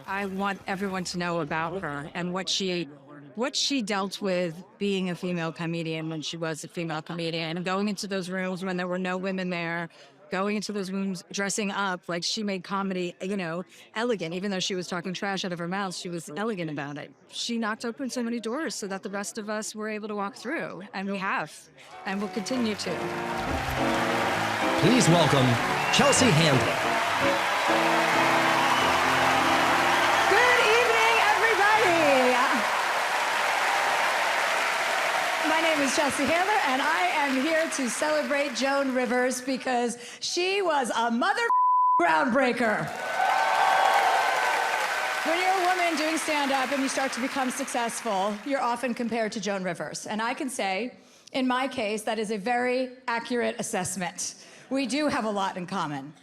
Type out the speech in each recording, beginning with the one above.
I want everyone to know about her and what she dealt with being a female comedian when she was a female comedian and going into those rooms when there were no women there, going into those rooms dressing up like she made comedy, elegant. Even though she was talking trash out of her mouth, she was elegant about it. She knocked open so many doors so that the rest of us were able to walk through, and we have, and will continue to. Please welcome Chelsea Handler. My name is Chelsea Handler, and I am here to celebrate Joan Rivers because she was a mother groundbreaker. When you're a woman doing stand-up and you start to become successful, you're often compared to Joan Rivers. And I can say, in my case, that is a very accurate assessment. We do have a lot in common.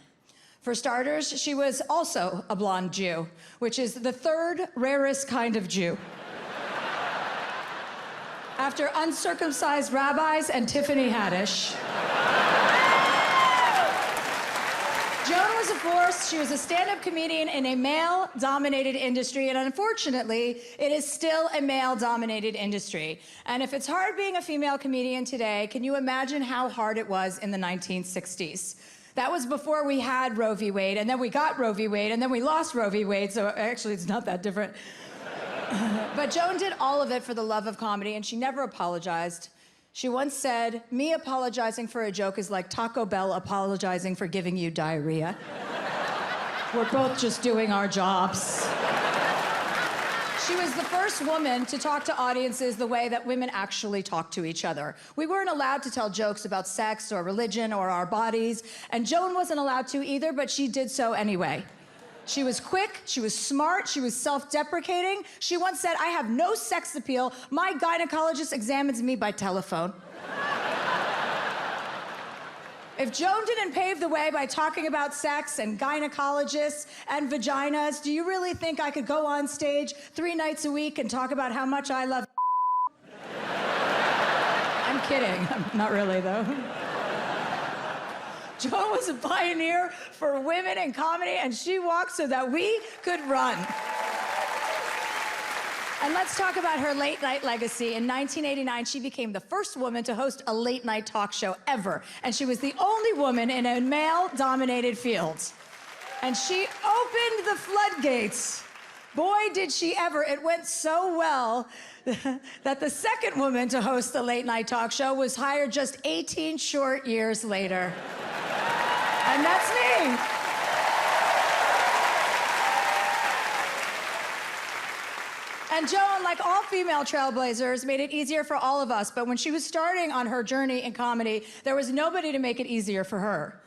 For starters, she was also a blonde Jew, which is the third rarest kind of Jew. After uncircumcised rabbis and Tiffany Haddish. Joan was a force. She was a stand-up comedian in a male-dominated industry, and unfortunately, it is still a male-dominated industry. And if it's hard being a female comedian today, can you imagine how hard it was in the 1960s? That was before we had Roe v. Wade, and then we got Roe v. Wade, and then we lost Roe v. Wade, so actually it's not that different. But Joan did all of it for the love of comedy, and she never apologized. She once said, "Me apologizing for a joke is like Taco Bell apologizing for giving you diarrhea. We're both just doing our jobs." She was the first woman to talk to audiences the way that women actually talk to each other. We weren't allowed to tell jokes about sex or religion or our bodies, and Joan wasn't allowed to either, but she did so anyway. She was quick, she was smart, she was self-deprecating. She once said, "I have no sex appeal. My gynecologist examines me by telephone." If Joan didn't pave the way by talking about sex and gynecologists and vaginas, do you really think I could go on stage 3 nights a week and talk about how much I love? I'm kidding. Not really, though. Joan was a pioneer for women in comedy, and she walked so that we could run. And let's talk about her late-night legacy. In 1989, she became the first woman to host a late-night talk show ever, and she was the only woman in a male-dominated field. And she opened the floodgates. Boy, did she ever. It went so well that the second woman to host the late-night talk show was hired just 18 short years later. And that's me. And Joan, like all female trailblazers, made it easier for all of us. But when she was starting on her journey in comedy, there was nobody to make it easier for her.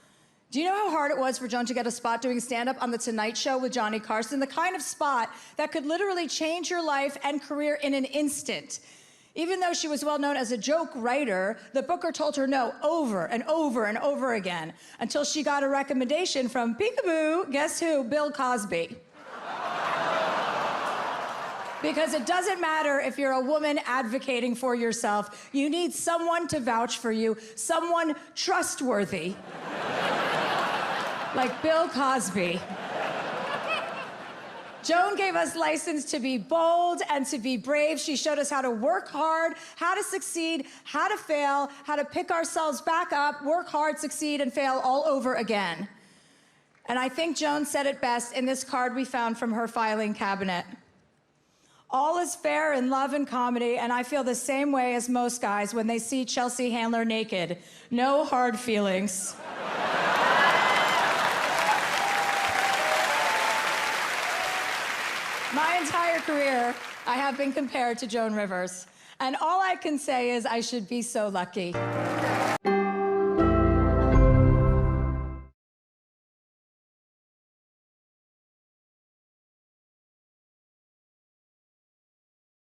Do you know how hard it was for Joan to get a spot doing stand-up on The Tonight Show with Johnny Carson? The kind of spot that could literally change your life and career in an instant. Even though she was well known as a joke writer, the booker told her no over and over and over again until she got a recommendation from peekaboo, guess who? Bill Cosby. Because it doesn't matter if you're a woman advocating for yourself, you need someone to vouch for you, someone trustworthy. Like Bill Cosby. Joan gave us license to be bold and to be brave. She showed us how to work hard, how to succeed, how to fail, how to pick ourselves back up, work hard, succeed, and fail all over again. And I think Joan said it best in this card we found from her filing cabinet. All is fair in love and comedy, and I feel the same way as most guys when they see Chelsea Handler naked. No hard feelings. My entire career, I have been compared to Joan Rivers. And all I can say is I should be so lucky.